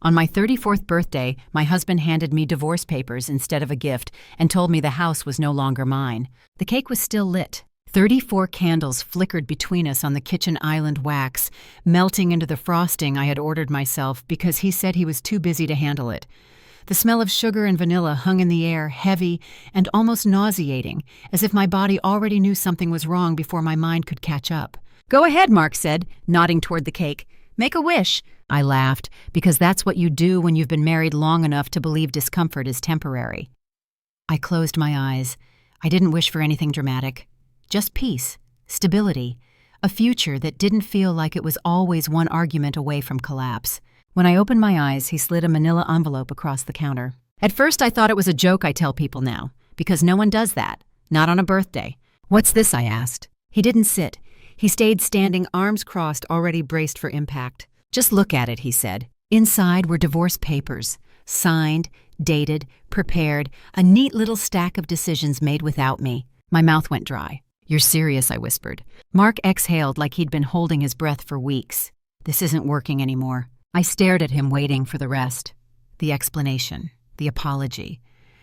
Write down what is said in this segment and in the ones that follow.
On my 34th birthday, my husband handed me divorce papers instead of a gift and told me the house was no longer mine. The cake was still lit. 34 candles flickered between us on the kitchen island wax, melting into the frosting I had ordered myself because he said he was too busy to handle it. The smell of sugar and vanilla hung in the air, heavy and almost nauseating, as if my body already knew something was wrong before my mind could catch up. "Go ahead," Mark said, nodding toward the cake. "Make a wish." I laughed, because that's what you do when you've been married long enough to believe discomfort is temporary. I closed my eyes. I didn't wish for anything dramatic. Just peace, stability, a future that didn't feel like it was always one argument away from collapse. When I opened my eyes, he slid a manila envelope across the counter. At first, I thought it was a joke I tell people now, because no one does that, not on a birthday. "What's this?" I asked. He didn't sit. He stayed standing, arms crossed, already braced for impact. "Just look at it," he said. Inside were divorce papers, signed, dated, prepared, a neat little stack of decisions made without me. My mouth went dry. "You're serious," I whispered. Mark exhaled like he'd been holding his breath for weeks. "This isn't working anymore." I stared at him, waiting for the rest. The explanation, the apology,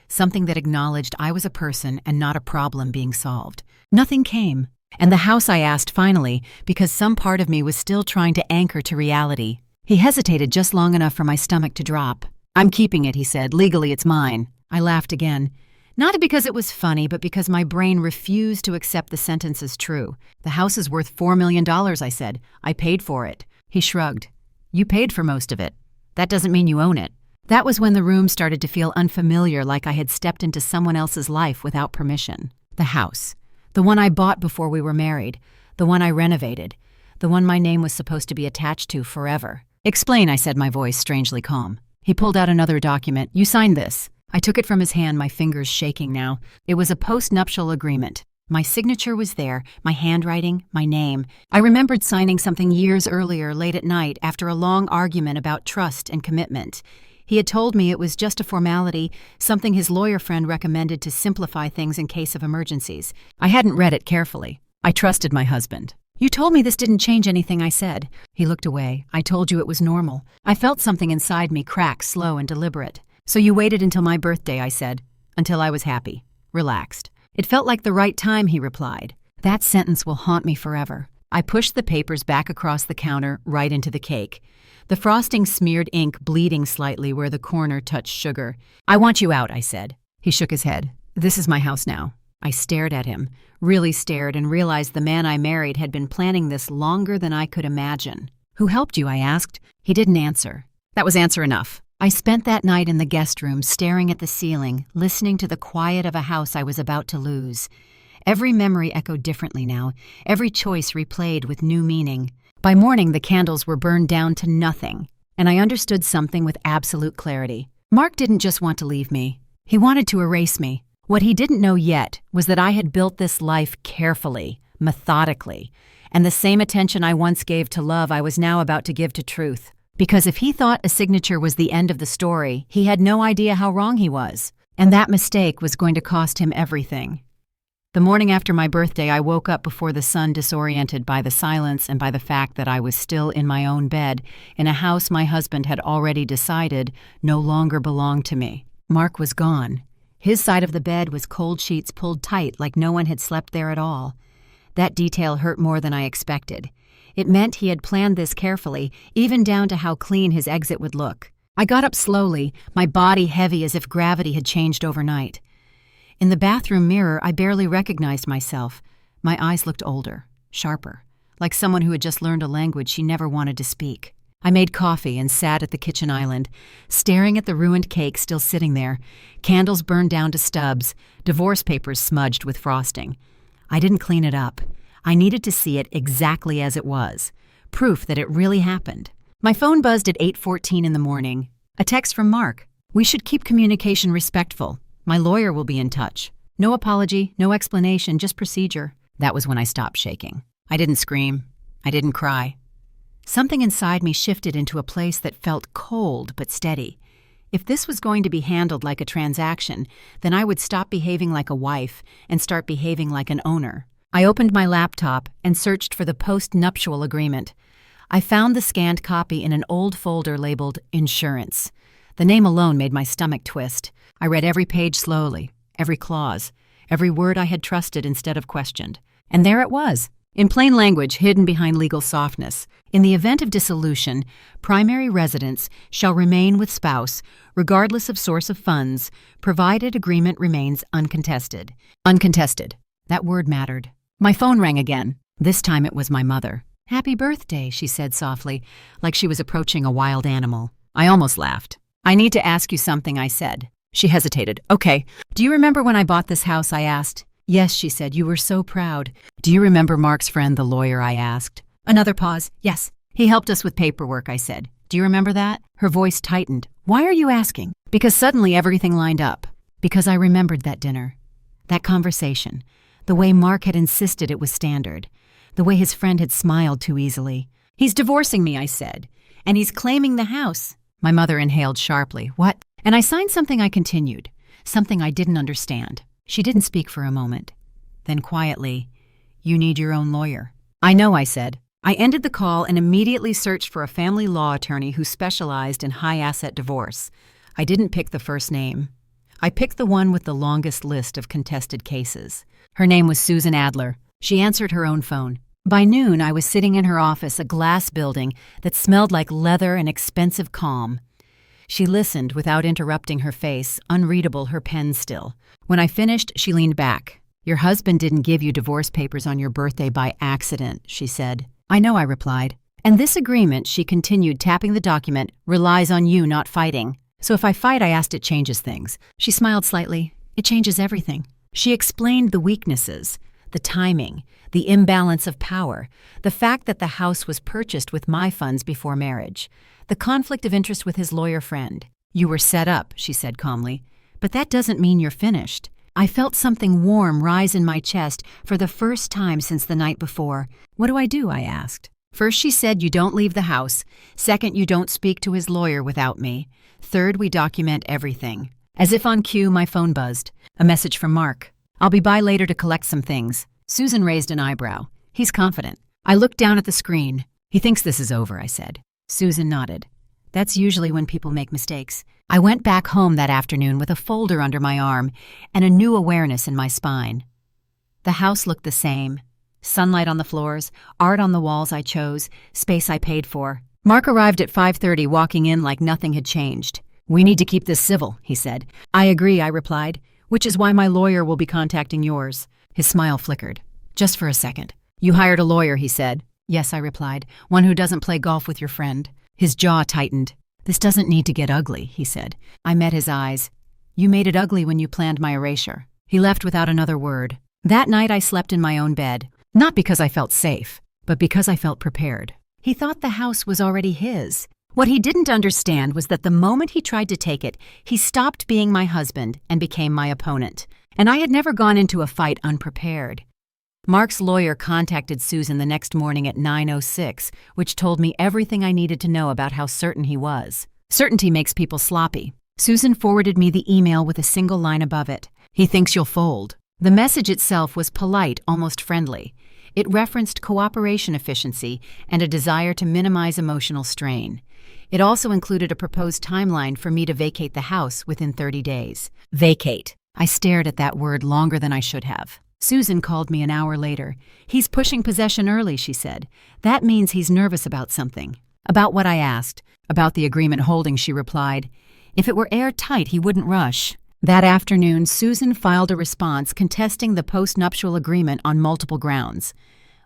something that acknowledged I was a person and not a problem being solved. Nothing came. And the house I asked finally, because some part of me was still trying to anchor to reality. He hesitated just long enough for my stomach to drop. "I'm keeping it," he said. "Legally, it's mine." I laughed again. Not because it was funny, but because my brain refused to accept the sentence as true. "The house is worth $4 million, I said. "I paid for it." He shrugged. "You paid for most of it. That doesn't mean you own it." That was when the room started to feel unfamiliar, like I had stepped into someone else's life without permission. The house. The one I bought before we were married. The one I renovated. The one my name was supposed to be attached to forever. "Explain," I said, my voice strangely calm. He pulled out another document. "You signed this." I took it from his hand, my fingers shaking now. It was a post-nuptial agreement. My signature was there, my handwriting, my name. I remembered signing something years earlier, late at night, after a long argument about trust and commitment. He had told me it was just a formality, something his lawyer friend recommended to simplify things in case of emergencies. I hadn't read it carefully. I trusted my husband. "You told me this didn't change anything," I said. He looked away. "I told you it was normal." I felt something inside me crack, slow and deliberate. "So you waited until my birthday," I said. "Until I was happy, relaxed." "It felt like the right time," he replied. That sentence will haunt me forever. I pushed the papers back across the counter, right into the cake. The frosting smeared ink bleeding slightly where the corner touched sugar. "I want you out," I said. He shook his head. "This is my house now." I stared at him, really stared, and realized the man I married had been planning this longer than I could imagine. "Who helped you?" I asked. He didn't answer. That was answer enough. I spent that night in the guest room, staring at the ceiling, listening to the quiet of a house I was about to lose. Every memory echoed differently now, every choice replayed with new meaning. By morning, the candles were burned down to nothing, and I understood something with absolute clarity. Mark didn't just want to leave me. He wanted to erase me. What he didn't know yet was that I had built this life carefully, methodically, and the same attention I once gave to love I was now about to give to truth. Because if he thought a signature was the end of the story, he had no idea how wrong he was. And that mistake was going to cost him everything. The morning after my birthday, I woke up before the sun, disoriented by the silence and by the fact that I was still in my own bed, in a house my husband had already decided no longer belonged to me. Mark was gone. His side of the bed was cold sheets pulled tight like no one had slept there at all. That detail hurt more than I expected. It meant he had planned this carefully, even down to how clean his exit would look. I got up slowly, my body heavy as if gravity had changed overnight. In the bathroom mirror, I barely recognized myself. My eyes looked older, sharper, like someone who had just learned a language she never wanted to speak. I made coffee and sat at the kitchen island, staring at the ruined cake still sitting there, candles burned down to stubs, divorce papers smudged with frosting. I didn't clean it up. I needed to see it exactly as it was, proof that it really happened. My phone buzzed at 8:14 in the morning. A text from Mark. "We should keep communication respectful. My lawyer will be in touch. No apology, no explanation, just procedure." That was when I stopped shaking. I didn't scream. I didn't cry. Something inside me shifted into a place that felt cold but steady. If this was going to be handled like a transaction, then I would stop behaving like a wife and start behaving like an owner. I opened my laptop and searched for the post-nuptial agreement. I found the scanned copy in an old folder labeled Insurance. The name alone made my stomach twist. I read every page slowly, every clause, every word I had trusted instead of questioned. And there it was, in plain language hidden behind legal softness. In the event of dissolution, primary residence shall remain with spouse, regardless of source of funds, provided agreement remains uncontested. Uncontested. That word mattered. My phone rang again. This time it was my mother. "Happy birthday," she said softly, like she was approaching a wild animal. I almost laughed. "I need to ask you something," I said. She hesitated. "Okay. Do you remember when I bought this house?" I asked. "Yes," she said. "You were so proud." "Do you remember Mark's friend, the lawyer?" I asked. Another pause. "Yes. He helped us with paperwork," I said. "Do you remember that?" Her voice tightened. "Why are you asking?" Because suddenly everything lined up. Because I remembered that dinner. That conversation. The way Mark had insisted it was standard. The way his friend had smiled too easily. "He's divorcing me," I said. "And he's claiming the house." My mother inhaled sharply. "What?" And I signed something, I continued. Something I didn't understand. She didn't speak for a moment. Then quietly, "You need your own lawyer." "I know," I said. I ended the call and immediately searched for a family law attorney who specialized in high-asset divorce. I didn't pick the first name. I picked the one with the longest list of contested cases. Her name was Susan Adler. She answered her own phone. By noon, I was sitting in her office, a glass building that smelled like leather and expensive calm. She listened without interrupting, her face, unreadable, her pen still. When I finished, she leaned back. "Your husband didn't give you divorce papers on your birthday by accident," she said. "I know," I replied. "And this agreement," she continued, tapping the document, "relies on you not fighting. So if I fight," I asked, "it changes things." She smiled slightly. "It changes everything." She explained the weaknesses, the timing, the imbalance of power, the fact that the house was purchased with my funds before marriage, the conflict of interest with his lawyer friend. "You were set up," she said calmly, "but that doesn't mean you're finished." I felt something warm rise in my chest for the first time since the night before. "What do I do?" I asked. "First," she said, "you don't leave the house. Second, you don't speak to his lawyer without me. Third, we document everything." As if on cue, my phone buzzed. A message from Mark. "I'll be by later to collect some things." Susan raised an eyebrow. "He's confident." I looked down at the screen. "He thinks this is over," I said. Susan nodded. "That's usually when people make mistakes." I went back home that afternoon with a folder under my arm and a new awareness in my spine. The house looked the same. Sunlight on the floors, art on the walls I chose, space I paid for. Mark arrived at 5:30, walking in like nothing had changed. "We need to keep this civil," he said. "I agree," I replied, "which is why my lawyer will be contacting yours." His smile flickered. "Just for a second." "You hired a lawyer," he said. "Yes," I replied, "one who doesn't play golf with your friend." His jaw tightened. "This doesn't need to get ugly," he said. I met his eyes. "You made it ugly when you planned my erasure." He left without another word. That night I slept in my own bed, not because I felt safe, but because I felt prepared. He thought the house was already his. What he didn't understand was that the moment he tried to take it, he stopped being my husband and became my opponent. And I had never gone into a fight unprepared. Mark's lawyer contacted Susan the next morning at 9:06, which told me everything I needed to know about how certain he was. Certainty makes people sloppy. Susan forwarded me the email with a single line above it. "He thinks you'll fold." The message itself was polite, almost friendly. It referenced cooperation efficiency and a desire to minimize emotional strain. It also included a proposed timeline for me to vacate the house within 30 days. Vacate. I stared at that word longer than I should have. Susan called me an hour later. "He's pushing possession early," she said. "That means he's nervous about something." "About what?" I asked. "About the agreement holding," she replied. "If it were airtight, he wouldn't rush." That afternoon, Susan filed a response contesting the postnuptial agreement on multiple grounds.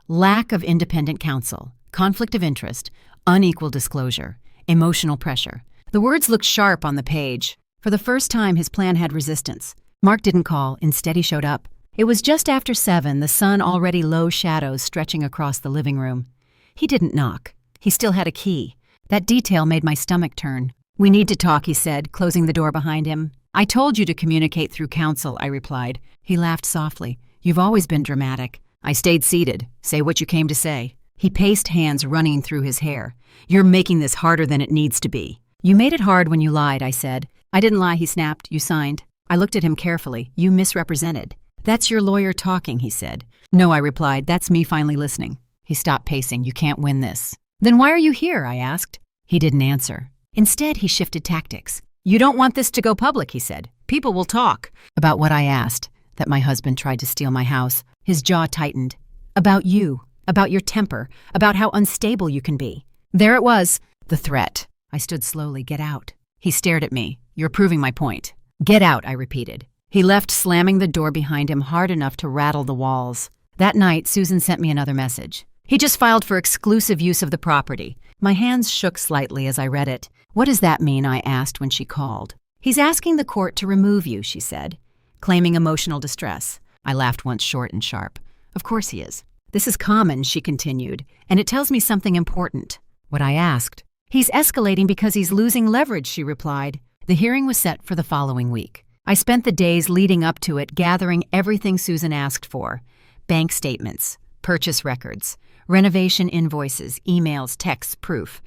Lack of independent counsel, conflict of interest, unequal disclosure, emotional pressure. The words looked sharp on the page. For the first time, his plan had resistance. Mark didn't call. Instead, he showed up. It was just after 7, the sun already low shadows stretching across the living room. He didn't knock. He still had a key. That detail made my stomach turn. "We need to talk," he said, closing the door behind him. "I told you to communicate through counsel," I replied. He laughed softly. "You've always been dramatic." I stayed seated. "Say what you came to say." He paced, hands running through his hair. "You're making this harder than it needs to be." "You made it hard when you lied," I said. "I didn't lie," he snapped. "You signed." I looked at him carefully. "You misrepresented." "That's your lawyer talking," he said. "No," I replied. "That's me finally listening." He stopped pacing. "You can't win this." "Then why are you here?" I asked. He didn't answer. Instead, he shifted tactics. "You don't want this to go public," he said. "People will talk." About what I asked, that my husband tried to steal my house. His jaw tightened. "About you, about your temper, about how unstable you can be." There it was, the threat. I stood slowly. "Get out." He stared at me. "You're proving my point." "Get out," I repeated. He left, slamming the door behind him hard enough to rattle the walls. That night, Susan sent me another message. "He just filed for exclusive use of the property." My hands shook slightly as I read it. "What does that mean?" I asked when she called. "He's asking the court to remove you," she said, claiming emotional distress. I laughed once, short and sharp. "Of course he is." "This is common," she continued, "and it tells me something important." What I asked. "He's escalating because he's losing leverage," she replied. The hearing was set for the following week. I spent the days leading up to it gathering everything Susan asked for. Bank statements, purchase records, renovation invoices, emails, texts, proof.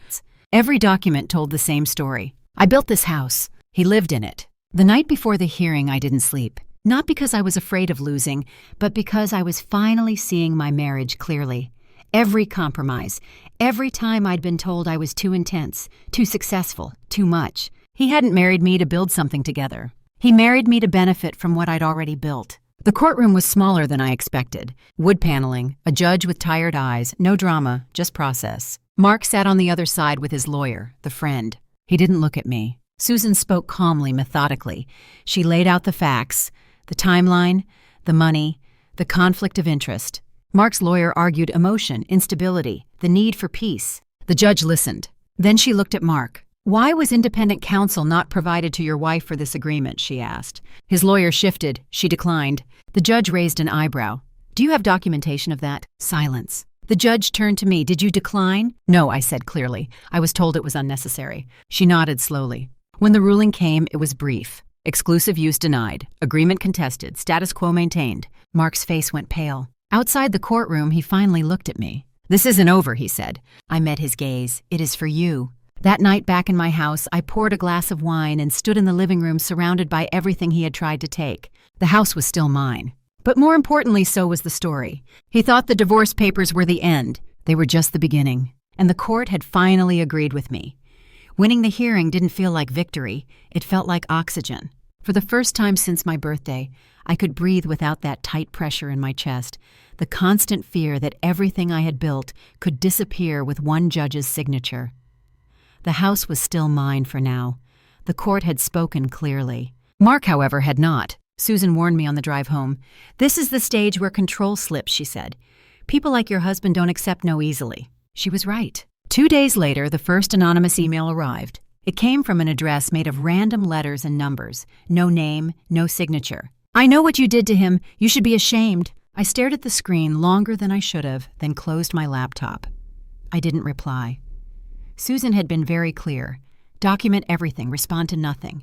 Every document told the same story. "I built this house. He lived in it." The night before the hearing, I didn't sleep. Not because I was afraid of losing, but because I was finally seeing my marriage clearly. Every compromise, every time I'd been told I was too intense, too successful, too much. He hadn't married me to build something together. He married me to benefit from what I'd already built. The courtroom was smaller than I expected. Wood paneling, a judge with tired eyes, no drama, just process. Mark sat on the other side with his lawyer, the friend. He didn't look at me. Susan spoke calmly, methodically. She laid out the facts, the timeline, the money, the conflict of interest. Mark's lawyer argued emotion, instability, the need for peace. The judge listened. Then she looked at Mark. "Why was independent counsel not provided to your wife for this agreement?" she asked. His lawyer shifted. She declined. The judge raised an eyebrow. "Do you have documentation of that?" Silence. The judge turned to me. "Did you decline?" "No," I said clearly. "I was told it was unnecessary." She nodded slowly. When the ruling came, it was brief. Exclusive use denied. Agreement contested. Status quo maintained. Mark's face went pale. Outside the courtroom, he finally looked at me. "This isn't over," he said. I met his gaze. "It is for you." That night back in my house, I poured a glass of wine and stood in the living room surrounded by everything he had tried to take. The house was still mine. But more importantly, so was the story. He thought the divorce papers were the end. They were just the beginning. And the court had finally agreed with me. Winning the hearing didn't feel like victory. It felt like oxygen. For the first time since my birthday, I could breathe without that tight pressure in my chest, the constant fear that everything I had built could disappear with one judge's signature. The house was still mine for now. The court had spoken clearly. Mark, however, had not. Susan warned me on the drive home. "This is the stage where control slips," she said. "People like your husband don't accept no easily." She was right. 2 days later, the first anonymous email arrived. It came from an address made of random letters and numbers. No name, no signature. "I know what you did to him. You should be ashamed." I stared at the screen longer than I should have, then closed my laptop. I didn't reply. Susan had been very clear. Document everything, respond to nothing.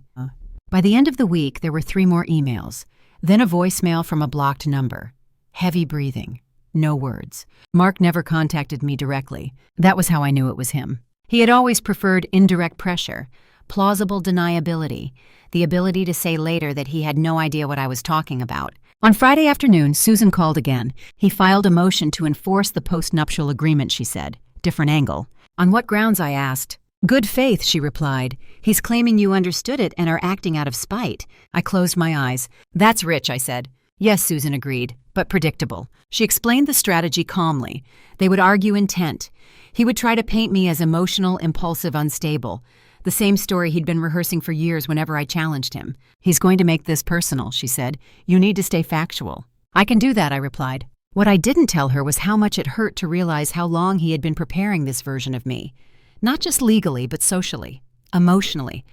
By the end of the week, there were 3 more emails. Then a voicemail from a blocked number. Heavy breathing. No words. Mark never contacted me directly. That was how I knew it was him. He had always preferred indirect pressure, plausible deniability, the ability to say later that he had no idea what I was talking about. On Friday afternoon, Susan called again. He filed a motion to enforce the postnuptial agreement, she said. Different angle. "On what grounds?" I asked. "Good faith," she replied. "He's claiming you understood it and are acting out of spite." I closed my eyes. "That's rich," I said. "Yes," Susan agreed, "but predictable." She explained the strategy calmly. They would argue intent. He would try to paint me as emotional, impulsive, unstable. The same story he'd been rehearsing for years whenever I challenged him. "He's going to make this personal," she said. "You need to stay factual." "I can do that," I replied. What I didn't tell her was how much it hurt to realize how long he had been preparing this version of me. Not just legally, but socially, emotionally.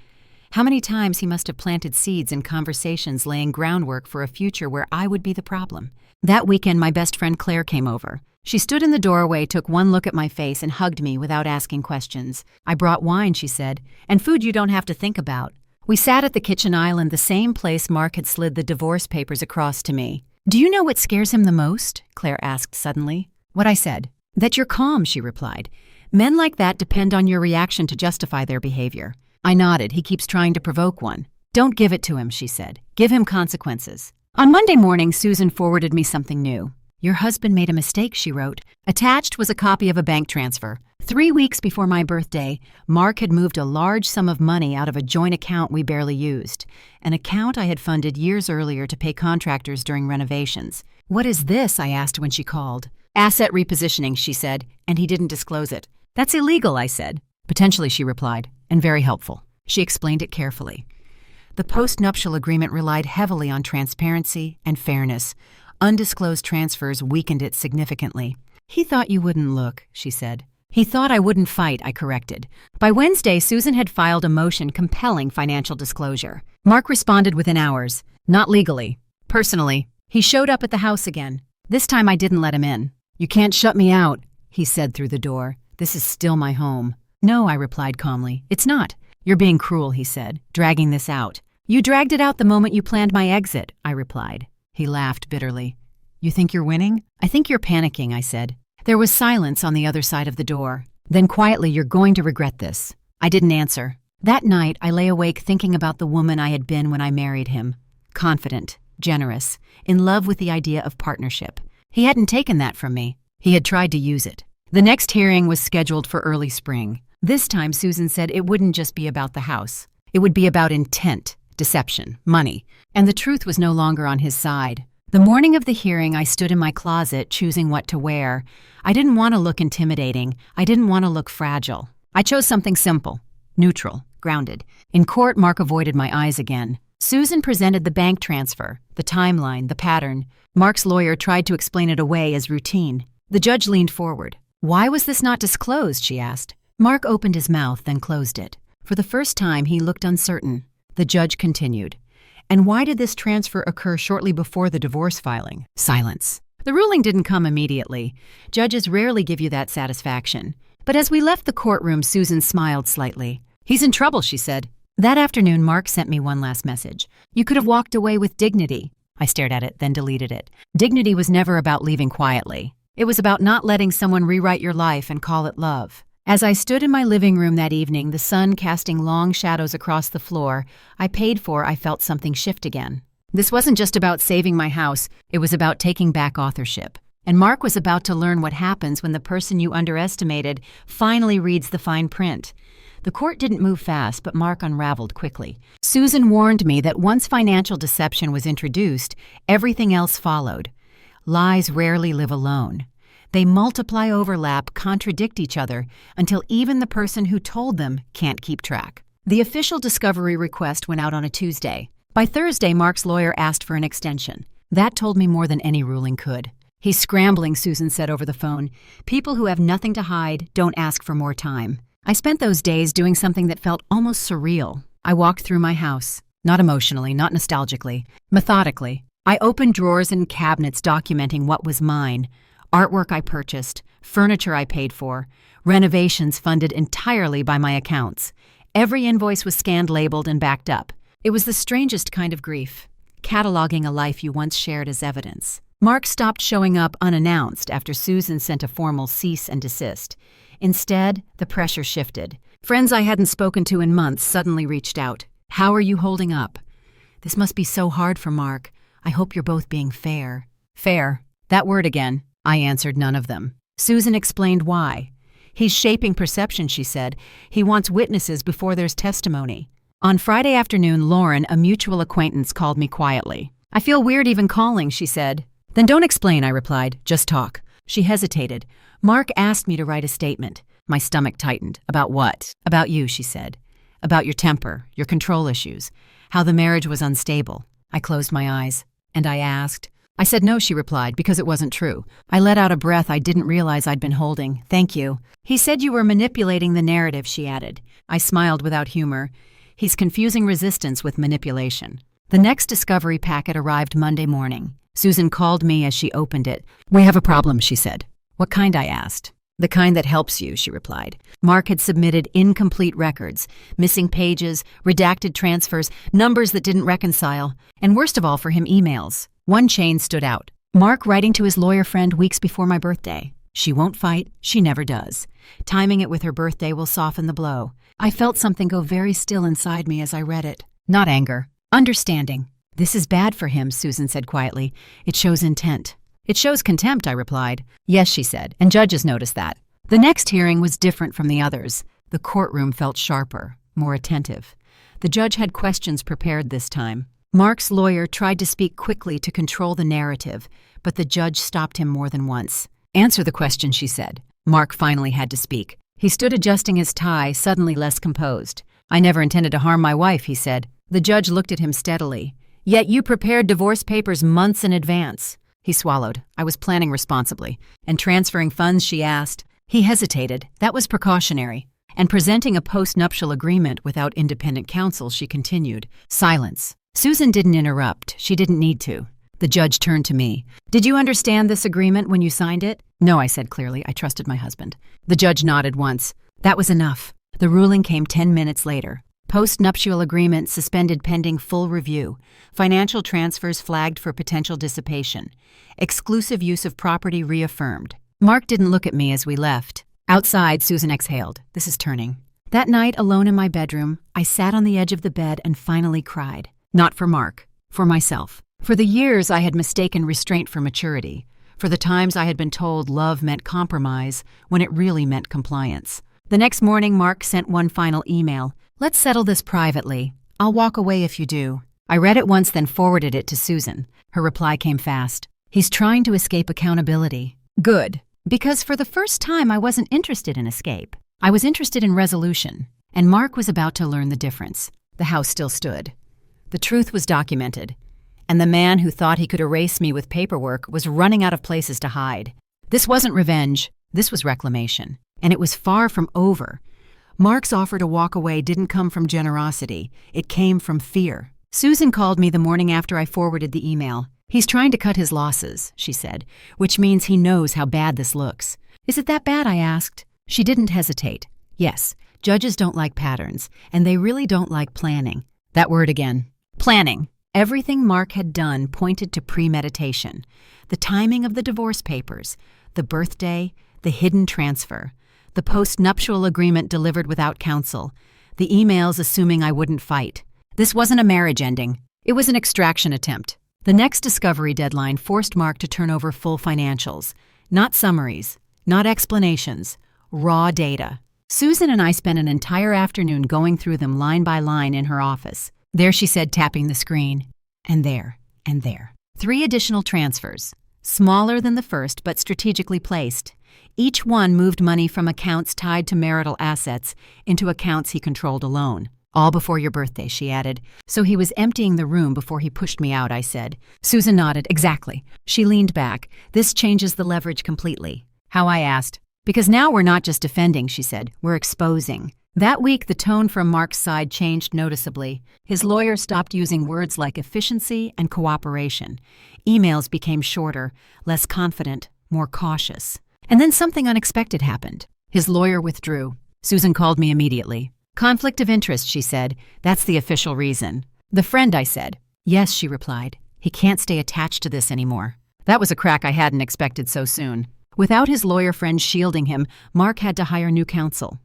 How many times he must have planted seeds in conversations laying groundwork for a future where I would be the problem. That weekend, my best friend Claire came over. She stood in the doorway, took one look at my face, and hugged me without asking questions. "I brought wine," she said, "and food you don't have to think about." We sat at the kitchen island, the same place Mark had slid the divorce papers across to me. "Do you know what scares him the most?" Claire asked suddenly. What I said. "That you're calm," she replied. "Men like that depend on your reaction to justify their behavior." I nodded. "He keeps trying to provoke one." "Don't give it to him," she said. "Give him consequences." On Monday morning, Susan forwarded me something new. "Your husband made a mistake," she wrote. Attached was a copy of a bank transfer. 3 weeks before my birthday, Mark had moved a large sum of money out of a joint account we barely used, an account I had funded years earlier to pay contractors during renovations. "What is this?" I asked when she called. "Asset repositioning," she said, "and he didn't disclose it." "That's illegal," I said. "Potentially," she replied, "and very helpful." She explained it carefully. The post-nuptial agreement relied heavily on transparency and fairness. Undisclosed transfers weakened it significantly. "He thought you wouldn't look," she said. "He thought I wouldn't fight," I corrected. By Wednesday, Susan had filed a motion compelling financial disclosure. Mark responded within hours. "Not legally. Personally." He showed up at the house again. This time I didn't let him in. "You can't shut me out," he said through the door. "This is still my home." "No," I replied calmly. "It's not." "You're being cruel," he said, dragging this out. "You dragged it out the moment you planned my exit," I replied. He laughed bitterly. "You think you're winning?" "I think you're panicking," I said. There was silence on the other side of the door. Then quietly, "You're going to regret this." I didn't answer. That night, I lay awake thinking about the woman I had been when I married him. Confident, generous, in love with the idea of partnership. He hadn't taken that from me. He had tried to use it. The next hearing was scheduled for early spring. This time, Susan said it wouldn't just be about the house. It would be about intent, deception, money. And the truth was no longer on his side. The morning of the hearing, I stood in my closet choosing what to wear. I didn't want to look intimidating. I didn't want to look fragile. I chose something simple, neutral, grounded. In court, Mark avoided my eyes again. Susan presented the bank transfer, the timeline, the pattern. Mark's lawyer tried to explain it away as routine. The judge leaned forward. "Why was this not disclosed?" she asked. Mark opened his mouth, then closed it. For the first time, he looked uncertain. The judge continued. "And why did this transfer occur shortly before the divorce filing?" Silence. The ruling didn't come immediately. Judges rarely give you that satisfaction. But as we left the courtroom, Susan smiled slightly. "He's in trouble," she said. That afternoon, Mark sent me one last message. "You could have walked away with dignity." I stared at it, then deleted it. Dignity was never about leaving quietly. It was about not letting someone rewrite your life and call it love. As I stood in my living room that evening, the sun casting long shadows across the floor I felt something shift again. This wasn't just about saving my house, it was about taking back authorship. And Mark was about to learn what happens when the person you underestimated finally reads the fine print. The court didn't move fast, but Mark unraveled quickly. Susan warned me that once financial deception was introduced, everything else followed. Lies rarely live alone. They multiply, overlap, contradict each other, until even the person who told them can't keep track. The official discovery request went out on a Tuesday. By Thursday, Mark's lawyer asked for an extension. That told me more than any ruling could. "He's scrambling," Susan said over the phone. "People who have nothing to hide don't ask for more time." I spent those days doing something that felt almost surreal. I walked through my house. Not emotionally, not nostalgically, methodically. I opened drawers and cabinets documenting what was mine. Artwork I purchased, furniture I paid for, renovations funded entirely by my accounts. Every invoice was scanned, labeled, and backed up. It was the strangest kind of grief, cataloging a life you once shared as evidence. Mark stopped showing up unannounced after Susan sent a formal cease and desist. Instead, the pressure shifted. Friends I hadn't spoken to in months suddenly reached out. "How are you holding up?" "This must be so hard for Mark. I hope you're both being fair." Fair. That word again. I answered none of them. Susan explained why. "He's shaping perception," she said. "He wants witnesses before there's testimony." On Friday afternoon, Lauren, a mutual acquaintance, called me quietly. "I feel weird even calling," she said. "Then don't explain," I replied. "Just talk." She hesitated. "Mark asked me to write a statement." My stomach tightened. "About what?" "About you," she said. "About your temper, your control issues, how the marriage was unstable." I closed my eyes. "And I asked?" I said no, she replied, because it wasn't true. I let out a breath I didn't realize I'd been holding. "Thank you." "He said you were manipulating the narrative," she added. I smiled without humor. He's confusing resistance with manipulation. The next discovery packet arrived Monday morning. Susan called me as she opened it. "We have a problem," she said. "What kind?" I asked. "The kind that helps you," she replied. Mark had submitted incomplete records, missing pages, redacted transfers, numbers that didn't reconcile, and worst of all for him, emails. One chain stood out. Mark writing to his lawyer friend weeks before my birthday. "She won't fight. She never does. Timing it with her birthday will soften the blow." I felt something go very still inside me as I read it. Not anger. Understanding. "This is bad for him," Susan said quietly. "It shows intent." "It shows contempt," I replied. "Yes," she said, "and judges notice that." The next hearing was different from the others. The courtroom felt sharper, more attentive. The judge had questions prepared this time. Mark's lawyer tried to speak quickly to control the narrative, but the judge stopped him more than once. "Answer the question," she said. Mark finally had to speak. He stood adjusting his tie, suddenly less composed. "I never intended to harm my wife," he said. The judge looked at him steadily. "Yet you prepared divorce papers months in advance." He swallowed. "I was planning responsibly." "And transferring funds?" she asked. He hesitated. "That was precautionary." And presenting a post-nuptial agreement without independent counsel, she continued. Silence. Susan didn't interrupt. She didn't need to. The judge turned to me. "Did you understand this agreement when you signed it?" "No," I said clearly. "I trusted my husband." The judge nodded once. That was enough. The ruling came 10 minutes later. Post-nuptial agreement suspended pending full review. Financial transfers flagged for potential dissipation. Exclusive use of property reaffirmed. Mark didn't look at me as we left. Outside, Susan exhaled. "This is turning." That night, alone in my bedroom, I sat on the edge of the bed and finally cried. Not for Mark, for myself. For the years I had mistaken restraint for maturity. For the times I had been told love meant compromise when it really meant compliance. The next morning, Mark sent one final email. "Let's settle this privately. I'll walk away if you do." I read it once, then forwarded it to Susan. Her reply came fast. "He's trying to escape accountability." Good. Because for the first time, I wasn't interested in escape. I was interested in resolution. And Mark was about to learn the difference. The house still stood. The truth was documented. And the man who thought he could erase me with paperwork was running out of places to hide. This wasn't revenge. This was reclamation. And it was far from over. Mark's offer to walk away didn't come from generosity. It came from fear. Susan called me the morning after I forwarded the email. "He's trying to cut his losses," she said, "which means he knows how bad this looks." "Is it that bad?" I asked. She didn't hesitate. "Yes, judges don't like patterns, and they really don't like planning." That word again. Planning. Everything Mark had done pointed to premeditation. The timing of the divorce papers, the birthday, the hidden transfer, the post-nuptial agreement delivered without counsel, the emails assuming I wouldn't fight. This wasn't a marriage ending. It was an extraction attempt. The next discovery deadline forced Mark to turn over full financials. Not summaries, not explanations, raw data. Susan and I spent an entire afternoon going through them line by line in her office. There she said, tapping the screen. And there, and there. 3 additional transfers. Smaller than the first, but strategically placed. Each one moved money from accounts tied to marital assets into accounts he controlled alone. "All before your birthday," she added. "So he was emptying the room before he pushed me out," I said. Susan nodded. "Exactly." She leaned back. "This changes the leverage completely." "How?" I asked. "Because now we're not just defending," she said. "We're exposing." That week, the tone from Mark's side changed noticeably. His lawyer stopped using words like efficiency and cooperation. Emails became shorter, less confident, more cautious. And then something unexpected happened. His lawyer withdrew. Susan called me immediately. "Conflict of interest," she said. "That's the official reason." "The friend," I said. "Yes," she replied. "He can't stay attached to this anymore." That was a crack I hadn't expected so soon. Without his lawyer friend shielding him, Mark had to hire new counsel.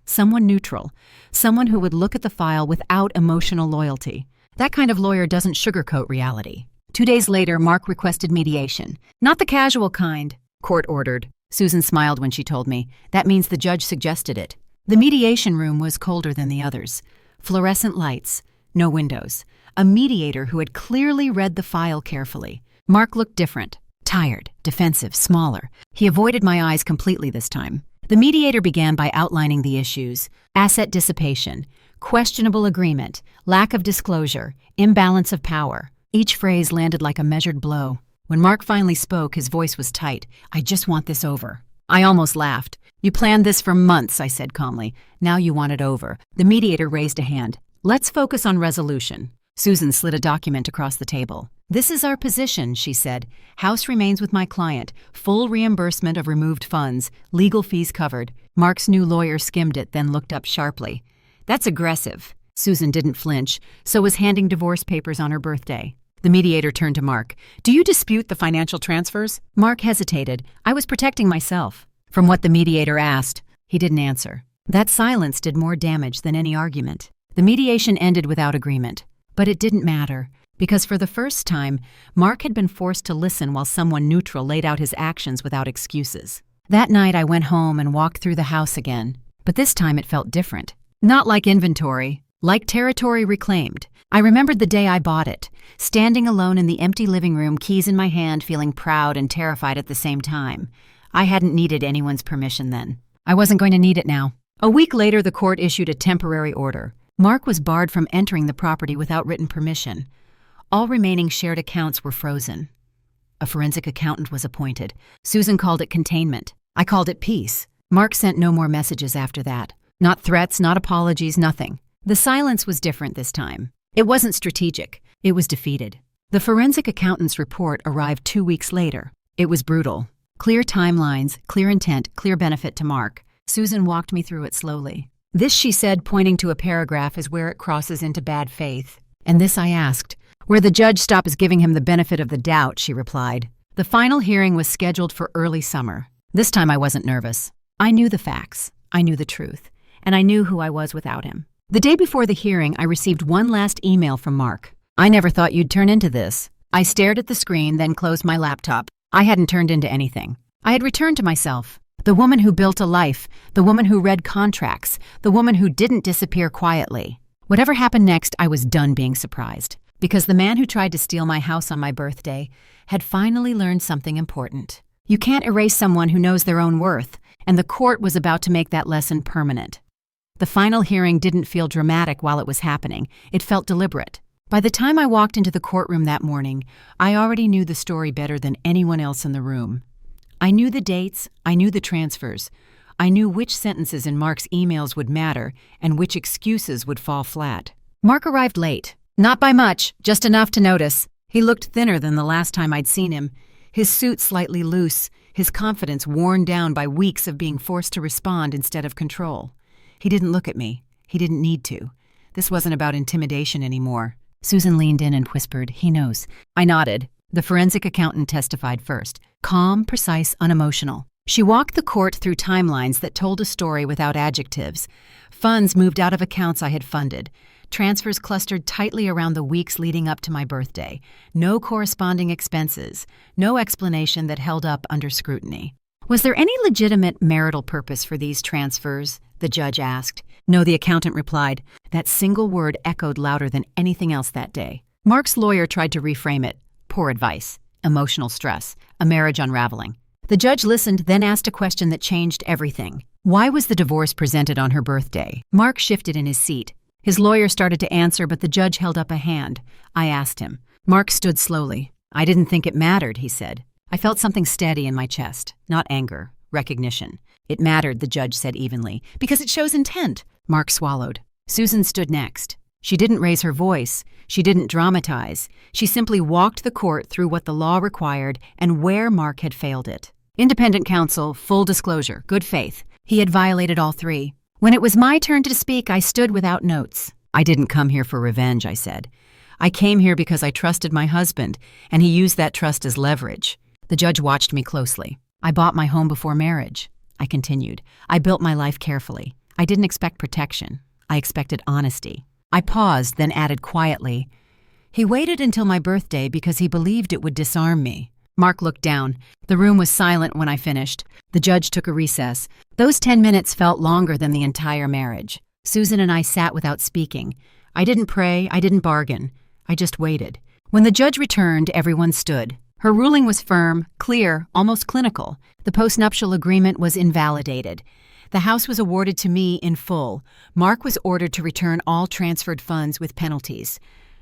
Someone neutral. Someone who would look at the file without emotional loyalty. That kind of lawyer doesn't sugarcoat reality. 2 days later, Mark requested mediation. Not the casual kind. Court ordered. Susan smiled when she told me. That means the judge suggested it. The mediation room was colder than the others. Fluorescent lights, no windows. A mediator who had clearly read the file carefully. Mark looked different. Tired, defensive, smaller. He avoided my eyes completely this time. The mediator began by outlining the issues: asset dissipation, questionable agreement, lack of disclosure, imbalance of power. Each phrase landed like a measured blow. When Mark finally spoke, his voice was tight. "I just want this over." I almost laughed. "You planned this for months," I said calmly. "Now you want it over." The mediator raised a hand. "Let's focus on resolution." Susan slid a document across the table. "This is our position," she said. "House remains with my client. Full reimbursement of removed funds. Legal fees covered." Mark's new lawyer skimmed it, then looked up sharply. "That's aggressive." Susan didn't flinch, so was handing divorce papers on her birthday. The mediator turned to Mark. "Do you dispute the financial transfers?" Mark hesitated. I was protecting myself. From what the mediator asked, he didn't answer. That silence did more damage than any argument. The mediation ended without agreement. But it didn't matter, because for the first time, Mark had been forced to listen while someone neutral laid out his actions without excuses. That night I went home and walked through the house again, but this time it felt different. Not like inventory, like territory reclaimed. I remembered the day I bought it, standing alone in the empty living room, keys in my hand, feeling proud and terrified at the same time. I hadn't needed anyone's permission then. I wasn't going to need it now. A week later, the court issued a temporary order. Mark was barred from entering the property without written permission. All remaining shared accounts were frozen. A forensic accountant was appointed. Susan called it containment. I called it peace. Mark sent no more messages after that. Not threats, not apologies, nothing. The silence was different this time. It wasn't strategic. It was defeated. The forensic accountant's report arrived 2 weeks later. It was brutal. Clear timelines, clear intent, clear benefit to Mark. Susan walked me through it slowly. This, she said, pointing to a paragraph, is where it crosses into bad faith. And this, I asked. Where the judge stops giving him the benefit of the doubt, she replied. The final hearing was scheduled for early summer. This time I wasn't nervous. I knew the facts. I knew the truth. And I knew who I was without him. The day before the hearing, I received one last email from Mark. I never thought you'd turn into this. I stared at the screen, then closed my laptop. I hadn't turned into anything. I had returned to myself. The woman who built a life. The woman who read contracts. The woman who didn't disappear quietly. Whatever happened next, I was done being surprised. Because the man who tried to steal my house on my birthday had finally learned something important. You can't erase someone who knows their own worth, and the court was about to make that lesson permanent. The final hearing didn't feel dramatic while it was happening. It felt deliberate. By the time I walked into the courtroom that morning, I already knew the story better than anyone else in the room. I knew the dates, I knew the transfers. I knew which sentences in Mark's emails would matter and which excuses would fall flat. Mark arrived late. Not by much, just enough to notice. He looked thinner than the last time I'd seen him, his suit slightly loose, his confidence worn down by weeks of being forced to respond instead of control. He didn't look at me. He didn't need to. This wasn't about intimidation anymore. Susan leaned in and whispered, "He knows." I nodded. The forensic accountant testified first. Calm, precise, unemotional. She walked the court through timelines that told a story without adjectives. Funds moved out of accounts I had funded. Transfers clustered tightly around the weeks leading up to my birthday. No corresponding expenses. No explanation that held up under scrutiny. Was there any legitimate marital purpose for these transfers? The judge asked. No, the accountant replied. That single word echoed louder than anything else that day. Mark's lawyer tried to reframe it. Poor advice. Emotional stress. A marriage unraveling. The judge listened, then asked a question that changed everything. Why was the divorce presented on her birthday? Mark shifted in his seat. His lawyer started to answer, but the judge held up a hand. I asked him. Mark stood slowly. I didn't think it mattered, he said. I felt something steady in my chest. Not anger, recognition. It mattered, the judge said evenly, because it shows intent. Mark swallowed. Susan stood next. She didn't raise her voice. She didn't dramatize. She simply walked the court through what the law required and where Mark had failed it. Independent counsel, full disclosure, good faith. He had violated all three. When it was my turn to speak, I stood without notes. I didn't come here for revenge, I said. I came here because I trusted my husband, and he used that trust as leverage. The judge watched me closely. I bought my home before marriage. I continued. I built my life carefully. I didn't expect protection. I expected honesty. I paused, then added quietly, he waited until my birthday because he believed it would disarm me. Mark looked down. The room was silent when I finished. The judge took a recess. Those 10 minutes felt longer than the entire marriage. Susan and I sat without speaking. I didn't pray, I didn't bargain. I just waited. When the judge returned, everyone stood. Her ruling was firm, clear, almost clinical. The postnuptial agreement was invalidated. The house was awarded to me in full. Mark was ordered to return all transferred funds with penalties.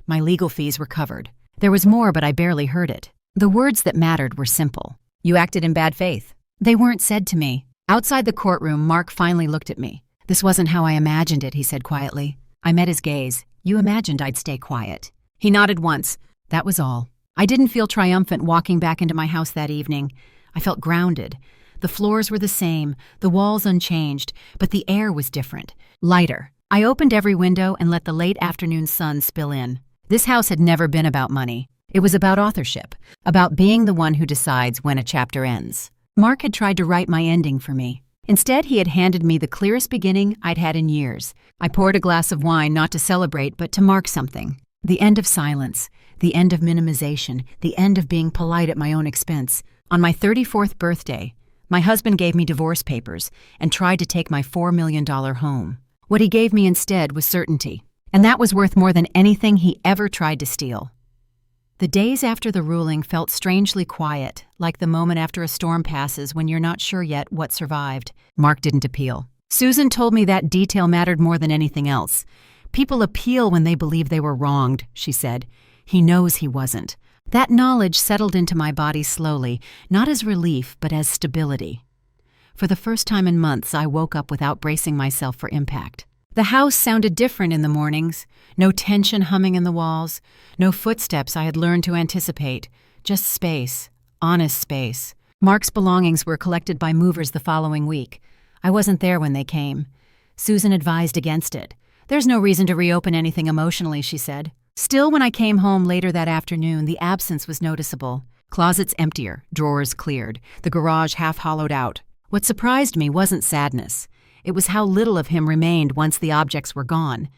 My legal fees were covered. There was more, but I barely heard it. The words that mattered were simple. You acted in bad faith. They weren't said to me. Outside the courtroom, Mark finally looked at me. This wasn't how I imagined it, he said quietly. I met his gaze. You imagined I'd stay quiet. He nodded once. That was all. I didn't feel triumphant walking back into my house that evening. I felt grounded. The floors were the same, the walls unchanged, but the air was different, lighter. I opened every window and let the late afternoon sun spill in. This house had never been about money. It was about authorship, about being the one who decides when a chapter ends. Mark had tried to write my ending for me. Instead, he had handed me the clearest beginning I'd had in years. I poured a glass of wine not to celebrate, but to mark something. The end of silence, the end of minimization, the end of being polite at my own expense. On my 34th birthday, My husband gave me divorce papers and tried to take my $4 million home. What he gave me instead was certainty, and that was worth more than anything he ever tried to steal. The days after the ruling felt strangely quiet, like the moment after a storm passes when you're not sure yet what survived. Mark didn't appeal. Susan told me that detail mattered more than anything else. People appeal when they believe they were wronged, she said. He knows he wasn't. That knowledge settled into my body slowly, not as relief, but as stability. For the first time in months, I woke up without bracing myself for impact. The house sounded different in the mornings. No tension humming in the walls. No footsteps I had learned to anticipate. Just space. Honest space. Mark's belongings were collected by movers the following week. I wasn't there when they came. Susan advised against it. There's no reason to reopen anything emotionally, she said. Still, when I came home later that afternoon, the absence was noticeable. Closets emptier, drawers cleared, the garage half hollowed out. What surprised me wasn't sadness. It was how little of him remained once the objects were gone.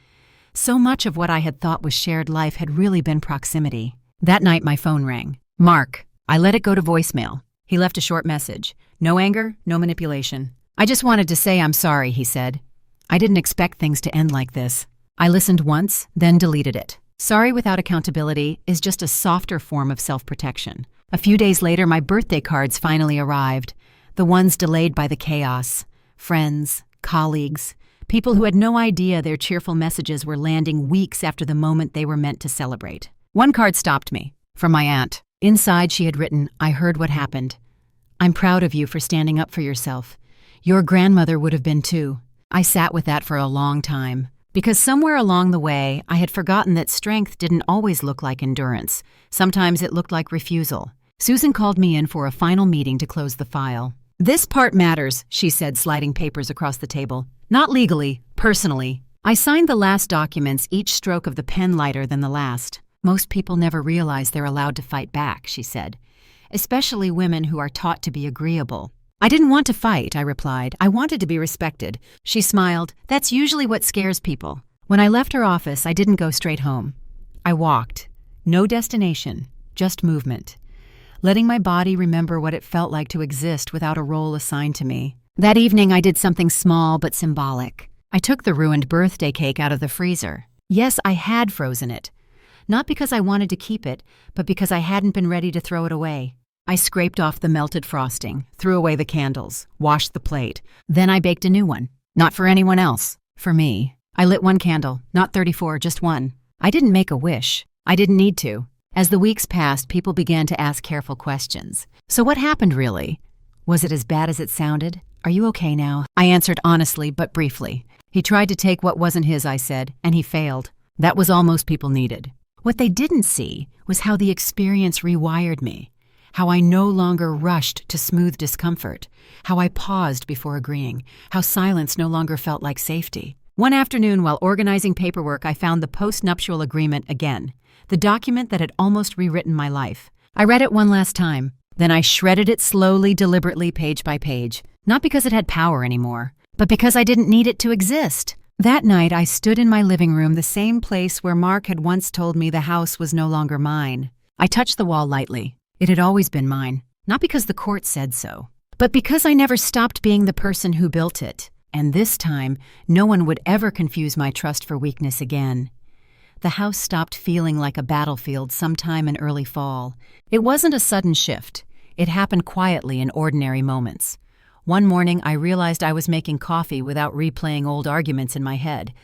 So much of what I had thought was shared life had really been proximity. That night my phone rang. Mark. I let it go to voicemail. He left a short message. No anger, no manipulation. I just wanted to say I'm sorry, he said. I didn't expect things to end like this. I listened once, then deleted it. Sorry without accountability is just a softer form of self-protection. A few days later, my birthday cards finally arrived. The ones delayed by the chaos. Friends, colleagues, people who had no idea their cheerful messages were landing weeks after the moment they were meant to celebrate. One card stopped me, from my aunt. Inside she had written, I heard what happened. I'm proud of you for standing up for yourself. Your grandmother would have been too. I sat with that for a long time, because somewhere along the way I had forgotten that strength didn't always look like endurance. Sometimes it looked like refusal. Susan called me in for a final meeting to close the file. This part matters, she said, sliding papers across the table. Not legally, personally. I signed the last documents, each stroke of the pen lighter than the last. Most people never realize they're allowed to fight back, she said, especially women who are taught to be agreeable. I didn't want to fight, I replied. I wanted to be respected. She smiled. That's usually what scares people. When I left her office, I didn't go straight home. I walked. No destination, just movement. Letting my body remember what it felt like to exist without a role assigned to me. That evening, I did something small but symbolic. I took the ruined birthday cake out of the freezer. Yes, I had frozen it. Not because I wanted to keep it, but because I hadn't been ready to throw it away. I scraped off the melted frosting, threw away the candles, washed the plate. Then I baked a new one. Not for anyone else. For me. I lit one candle, not 34, just one. I didn't make a wish. I didn't need to. As the weeks passed, people began to ask careful questions. So what happened, really? Was it as bad as it sounded? Are you okay now? I answered honestly, but briefly. He tried to take what wasn't his, I said, and he failed. That was all most people needed. What they didn't see was how the experience rewired me. How I no longer rushed to smooth discomfort. How I paused before agreeing. How silence no longer felt like safety. One afternoon, while organizing paperwork, I found the post-nuptial agreement again. The document that had almost rewritten my life. I read it one last time. Then I shredded it slowly, deliberately, page by page. Not because it had power anymore, but because I didn't need it to exist. That night, I stood in my living room, the same place where Mark had once told me the house was no longer mine. I touched the wall lightly. It had always been mine, not because the court said so, but because I never stopped being the person who built it. And this time, no one would ever confuse my trust for weakness again. The house stopped feeling like a battlefield sometime in early fall. It wasn't a sudden shift. It happened quietly in ordinary moments. One morning, I realized I was making coffee without replaying old arguments in my head.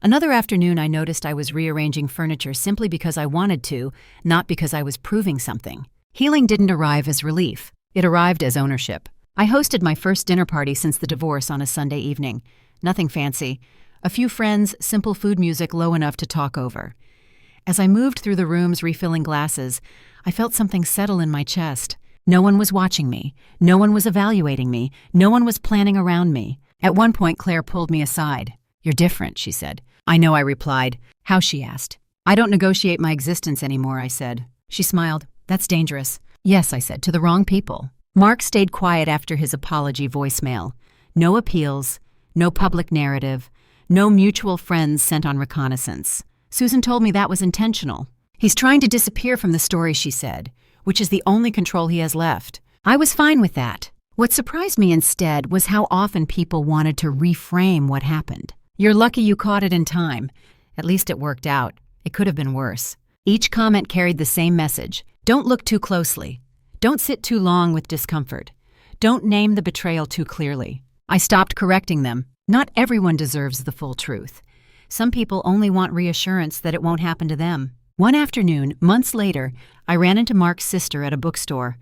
Another afternoon, I noticed I was rearranging furniture simply because I wanted to, not because I was proving something. Healing didn't arrive as relief. It arrived as ownership. I hosted my first dinner party since the divorce on a Sunday evening. Nothing fancy. A few friends, simple food music low enough to talk over. As I moved through the rooms refilling glasses, I felt something settle in my chest. No one was watching me. No one was evaluating me. No one was planning around me. At one point, Claire pulled me aside. You're different, she said. I know, I replied. How, she asked. I don't negotiate my existence anymore, I said. She smiled. That's dangerous. Yes, I said, to the wrong people. Mark stayed quiet after his apology voicemail. No appeals, no public narrative, no mutual friends sent on reconnaissance. Susan told me that was intentional. He's trying to disappear from the story, she said, which is the only control he has left. I was fine with that. What surprised me instead was how often people wanted to reframe what happened. "You're lucky you caught it in time. At least it worked out. It could have been worse." Each comment carried the same message. Don't look too closely. Don't sit too long with discomfort. Don't name the betrayal too clearly. I stopped correcting them. Not everyone deserves the full truth. Some people only want reassurance that it won't happen to them. One afternoon, months later, I ran into Mark's sister at a bookstore.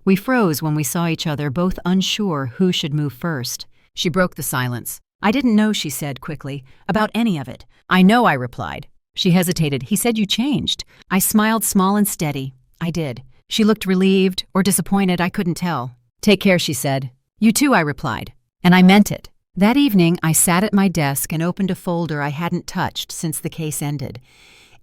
We froze when we saw each other, both unsure who should move first. She broke the silence. "I didn't know," she said quickly, "about any of it." "I know," I replied. She hesitated. "He said you changed." I smiled small and steady. "I did." She looked relieved or disappointed, I couldn't tell. "Take care," she said. "You too," I replied. And I meant it. That evening, I sat at my desk and opened a folder I hadn't touched since the case ended.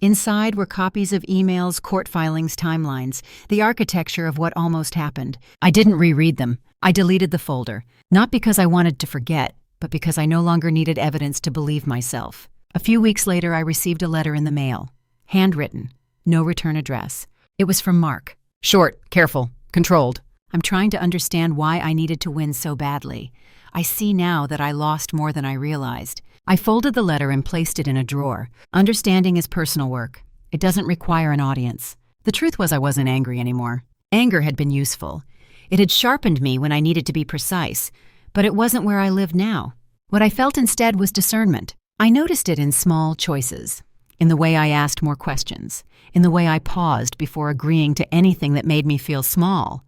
Inside were copies of emails, court filings, timelines, the architecture of what almost happened. I didn't reread them. I deleted the folder, not because I wanted to forget, but because I no longer needed evidence to believe myself. A few weeks later, I received a letter in the mail. Handwritten. No return address. It was from Mark. Short, careful, controlled. I'm trying to understand why I needed to win so badly. I see now that I lost more than I realized. I folded the letter and placed it in a drawer. Understanding is personal work. It doesn't require an audience. The truth was I wasn't angry anymore. Anger had been useful. It had sharpened me when I needed to be precise, but it wasn't where I lived now. What I felt instead was discernment. I noticed it in small choices, in the way I asked more questions, in the way I paused before agreeing to anything that made me feel small,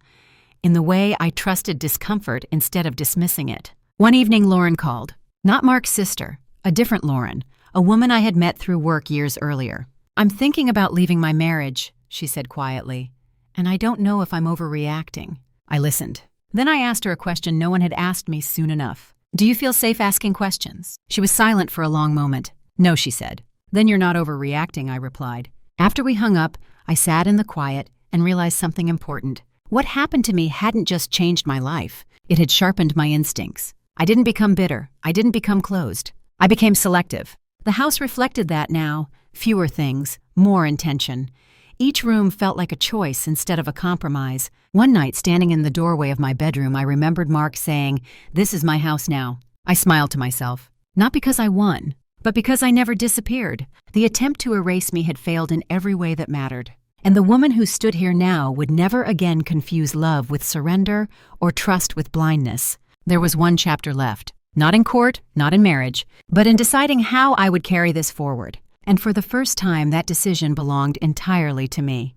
in the way I trusted discomfort instead of dismissing it. One evening, Lauren called. Not Mark's sister, a different Lauren, a woman I had met through work years earlier. "I'm thinking about leaving my marriage," she said quietly, "and I don't know if I'm overreacting." I listened. Then I asked her a question no one had asked me soon enough. "Do you feel safe asking questions?" She was silent for a long moment. "No," she said. "Then you're not overreacting," I replied. After we hung up, I sat in the quiet and realized something important. What happened to me hadn't just changed my life. It had sharpened my instincts. I didn't become bitter. I didn't become closed. I became selective. The house reflected that now. Fewer things, more intention. Each room felt like a choice instead of a compromise. One night, standing in the doorway of my bedroom, I remembered Mark saying, "This is my house now." I smiled to myself. Not because I won, but because I never disappeared. The attempt to erase me had failed in every way that mattered. And the woman who stood here now would never again confuse love with surrender or trust with blindness. There was one chapter left. Not in court, not in marriage, but in deciding how I would carry this forward. And for the first time, that decision belonged entirely to me.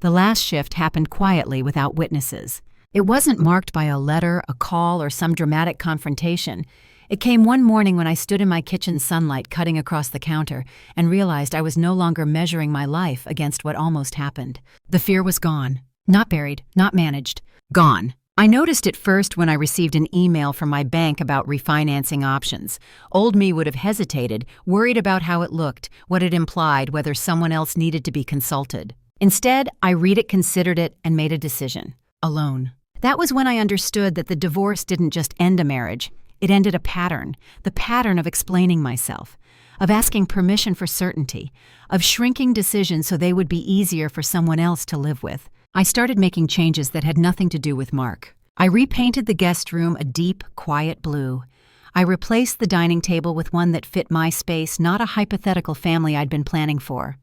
The last shift happened quietly without witnesses. It wasn't marked by a letter, a call, or some dramatic confrontation. It came one morning when I stood in my kitchen sunlight cutting across the counter and realized I was no longer measuring my life against what almost happened. The fear was gone. Not buried, not managed. Gone. I noticed it first when I received an email from my bank about refinancing options. Old me would have hesitated, worried about how it looked, what it implied, whether someone else needed to be consulted. Instead, I read it, considered it, and made a decision. Alone. That was when I understood that the divorce didn't just end a marriage. It ended a pattern, the pattern of explaining myself, of asking permission for certainty, of shrinking decisions so they would be easier for someone else to live with. I started making changes that had nothing to do with Mark. I repainted the guest room a deep, quiet blue. I replaced the dining table with one that fit my space, not a hypothetical family I'd been planning for.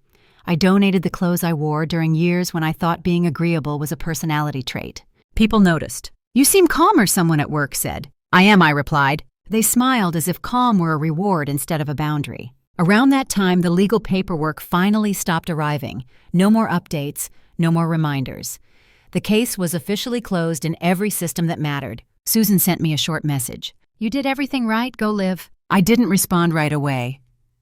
I donated the clothes I wore during years when I thought being agreeable was a personality trait. People noticed. "You seem calmer," someone at work said. "I am," I replied. They smiled as if calm were a reward instead of a boundary. Around that time, the legal paperwork finally stopped arriving. No more updates, no more reminders. The case was officially closed in every system that mattered. Susan sent me a short message. "You did everything right, go live." I didn't respond right away.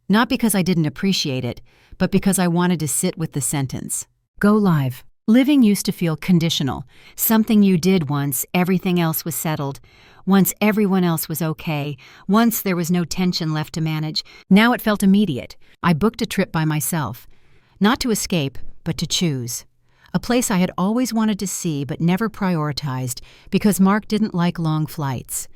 Not because I didn't appreciate it, but because I wanted to sit with the sentence. Go live. Living used to feel conditional. Something you did once, everything else was settled. Once everyone else was okay. Once there was no tension left to manage. Now it felt immediate. I booked a trip by myself. Not to escape, but to choose. A place I had always wanted to see but never prioritized because Mark didn't like long flights.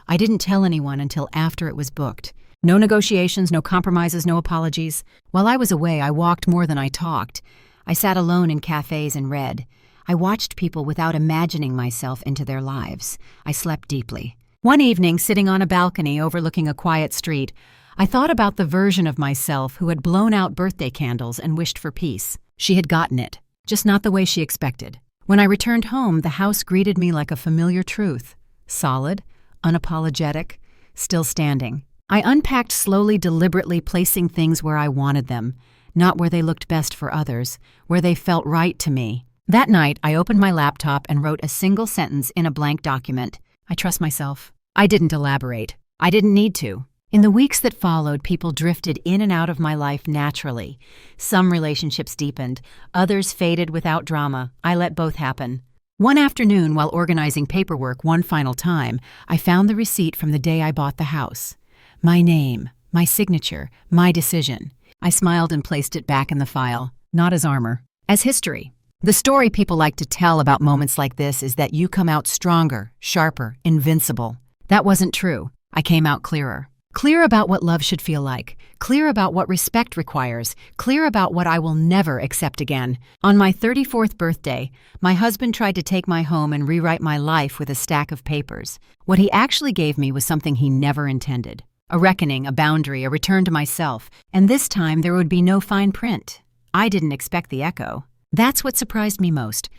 I didn't tell anyone until after it was booked. No negotiations, no compromises, no apologies. While I was away, I walked more than I talked. I sat alone in cafes and read. I watched people without imagining myself into their lives. I slept deeply. One evening, sitting on a balcony overlooking a quiet street, I thought about the version of myself who had blown out birthday candles and wished for peace. She had gotten it, just not the way she expected. When I returned home, the house greeted me like a familiar truth. Solid, unapologetic, still standing. I unpacked slowly, deliberately, placing things where I wanted them, not where they looked best for others, where they felt right to me. That night, I opened my laptop and wrote a single sentence in a blank document. I trust myself. I didn't elaborate. I didn't need to. In the weeks that followed, people drifted in and out of my life naturally. Some relationships deepened, others faded without drama. I let both happen. One afternoon, while organizing paperwork one final time, I found the receipt from the day I bought the house. My name, my signature, my decision. I smiled and placed it back in the file, not as armor, as history. The story people like to tell about moments like this is that you come out stronger, sharper, invincible. That wasn't true. I came out clearer. Clear about what love should feel like, clear about what respect requires, clear about what I will never accept again. On my 34th birthday, my husband tried to take my home and rewrite my life with a stack of papers. What he actually gave me was something he never intended. A reckoning, a boundary, a return to myself, and this time there would be no fine print. I didn't expect the echo. That's what surprised me most.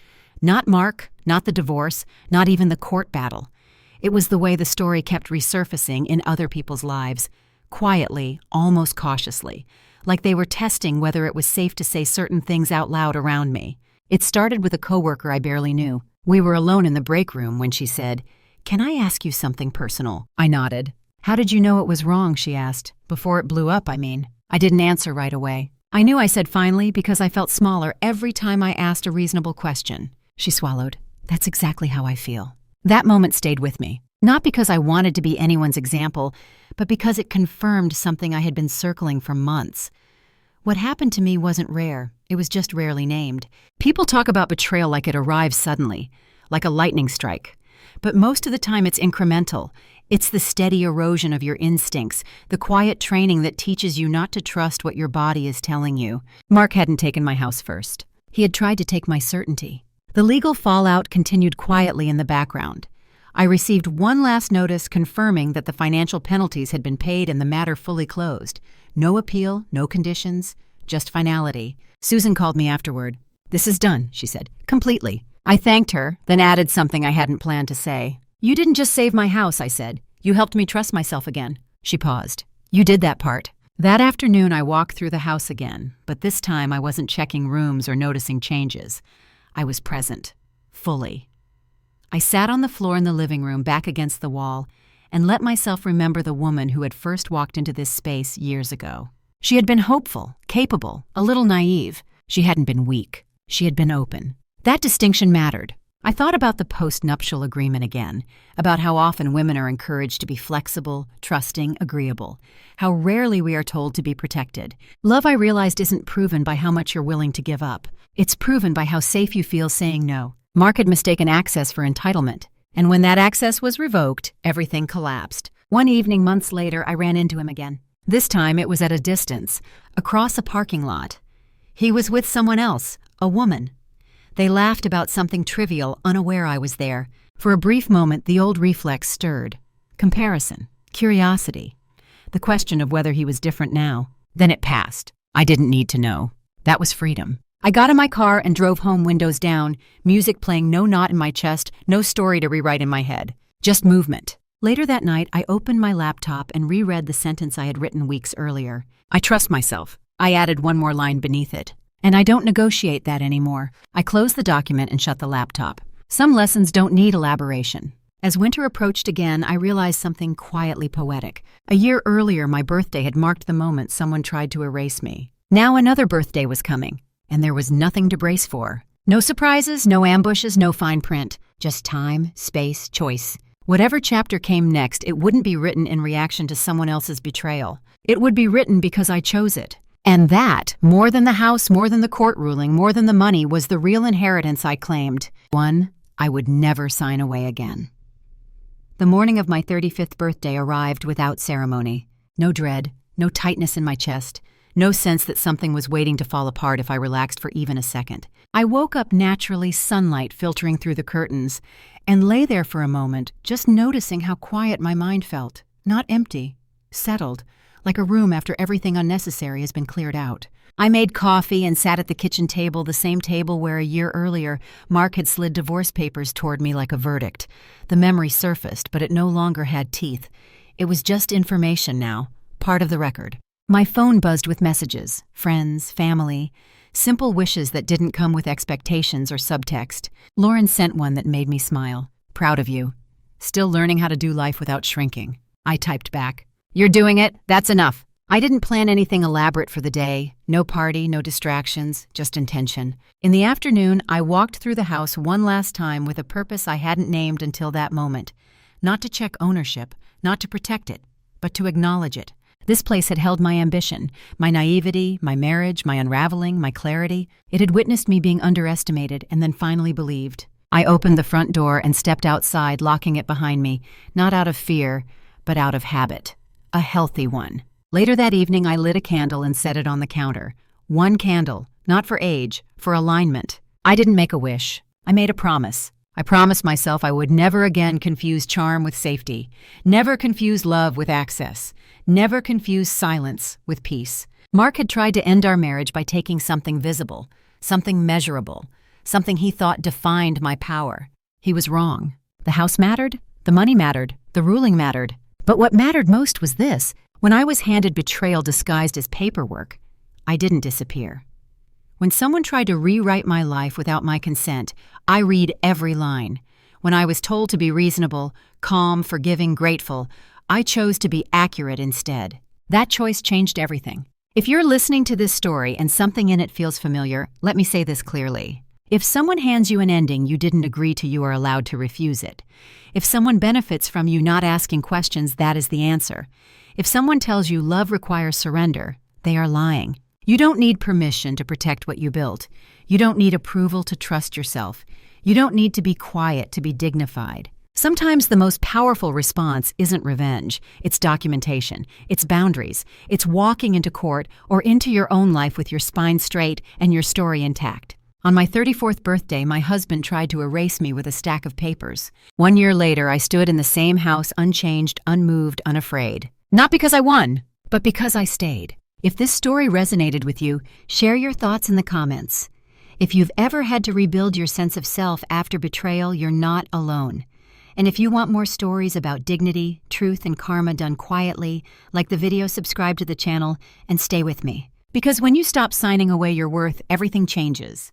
Not Mark, not the divorce, not even the court battle. It was the way the story kept resurfacing in other people's lives, quietly, almost cautiously, like they were testing whether it was safe to say certain things out loud around me. It started with a coworker I barely knew. We were alone in the break room when she said, "Can I ask you something personal?" I nodded. "How did you know it was wrong?" she asked. "Before it blew up, I mean." I didn't answer right away. I knew I said finally because I felt smaller every time I asked a reasonable question. She swallowed. "That's exactly how I feel." That moment stayed with me. Not because I wanted to be anyone's example, but because it confirmed something I had been circling for months. What happened to me wasn't rare. It was just rarely named. People talk about betrayal like it arrives suddenly, like a lightning strike. But most of the time it's incremental. It's the steady erosion of your instincts, the quiet training that teaches you not to trust what your body is telling you. Mark hadn't taken my house first. He had tried to take my certainty. The legal fallout continued quietly in the background. I received one last notice confirming that the financial penalties had been paid and the matter fully closed. No appeal, no conditions, just finality. Susan called me afterward. "This is done," she said, "completely." I thanked her, then added something I hadn't planned to say. "You didn't just save my house," I said. "You helped me trust myself again." She paused. "You did that part." That afternoon I walked through the house again, but this time I wasn't checking rooms or noticing changes. I was present, fully. I sat on the floor in the living room back against the wall and let myself remember the woman who had first walked into this space years ago. She had been hopeful, capable, a little naive. She hadn't been weak. She had been open. That distinction mattered. I thought about the post-nuptial agreement again, about how often women are encouraged to be flexible, trusting, agreeable, how rarely we are told to be protected. Love, I realized, isn't proven by how much you're willing to give up. It's proven by how safe you feel saying no. Mark had mistaken access for entitlement, and when that access was revoked, everything collapsed. One evening, months later, I ran into him again. This time it was at a distance, across a parking lot. He was with someone else, a woman. They laughed about something trivial, unaware I was there. For a brief moment, the old reflex stirred. Comparison, curiosity, the question of whether he was different now. Then it passed. I didn't need to know. That was freedom. I got in my car and drove home, windows down, music playing, no knot in my chest, no story to rewrite in my head. Just movement. Later that night, I opened my laptop and reread the sentence I had written weeks earlier. I trust myself. I added one more line beneath it. And I don't negotiate that anymore. I closed the document and shut the laptop. Some lessons don't need elaboration. As winter approached again, I realized something quietly poetic. A year earlier, my birthday had marked the moment someone tried to erase me. Now another birthday was coming, and there was nothing to brace for. No surprises, no ambushes, no fine print. Just time, space, choice. Whatever chapter came next, it wouldn't be written in reaction to someone else's betrayal. It would be written because I chose it. And that, more than the house, more than the court ruling, more than the money, was the real inheritance I claimed. One I would never sign away again. The morning of my 35th birthday arrived without ceremony. No dread, no tightness in my chest, no sense that something was waiting to fall apart if I relaxed for even a second. I woke up naturally, sunlight filtering through the curtains, and lay there for a moment, just noticing how quiet my mind felt. Not empty, settled, like a room after everything unnecessary has been cleared out. I made coffee and sat at the kitchen table, the same table where a year earlier Mark had slid divorce papers toward me like a verdict. The memory surfaced, but it no longer had teeth. It was just information now, part of the record. My phone buzzed with messages, friends, family, simple wishes that didn't come with expectations or subtext. Lauren sent one that made me smile. Proud of you. Still learning how to do life without shrinking. I typed back. You're doing it. That's enough. I didn't plan anything elaborate for the day. No party, no distractions, just intention. In the afternoon, I walked through the house one last time with a purpose I hadn't named until that moment. Not to check ownership, not to protect it, but to acknowledge it. This place had held my ambition, my naivety, my marriage, my unraveling, my clarity. It had witnessed me being underestimated and then finally believed. I opened the front door and stepped outside, locking it behind me, not out of fear, but out of habit. A healthy one. Later that evening, I lit a candle and set it on the counter. One candle, not for age, for alignment. I didn't make a wish. I made a promise. I promised myself I would never again confuse charm with safety, never confuse love with access, never confuse silence with peace. Mark had tried to end our marriage by taking something visible, something measurable, something he thought defined my power. He was wrong. The house mattered, the money mattered, the ruling mattered. But what mattered most was this. When I was handed betrayal disguised as paperwork, I didn't disappear. When someone tried to rewrite my life without my consent, I read every line. When I was told to be reasonable, calm, forgiving, grateful, I chose to be accurate instead. That choice changed everything. If you're listening to this story and something in it feels familiar, let me say this clearly. If someone hands you an ending you didn't agree to, you are allowed to refuse it. If someone benefits from you not asking questions, that is the answer. If someone tells you love requires surrender, they are lying. You don't need permission to protect what you built. You don't need approval to trust yourself. You don't need to be quiet to be dignified. Sometimes the most powerful response isn't revenge. It's documentation. It's boundaries. It's walking into court or into your own life with your spine straight and your story intact. On my 34th birthday, my husband tried to erase me with a stack of papers. 1 year later, I stood in the same house, unchanged, unmoved, unafraid. Not because I won, but because I stayed. If this story resonated with you, share your thoughts in the comments. If you've ever had to rebuild your sense of self after betrayal, you're not alone. And if you want more stories about dignity, truth, and karma done quietly, like the video, subscribe to the channel and stay with me. Because when you stop signing away your worth, everything changes.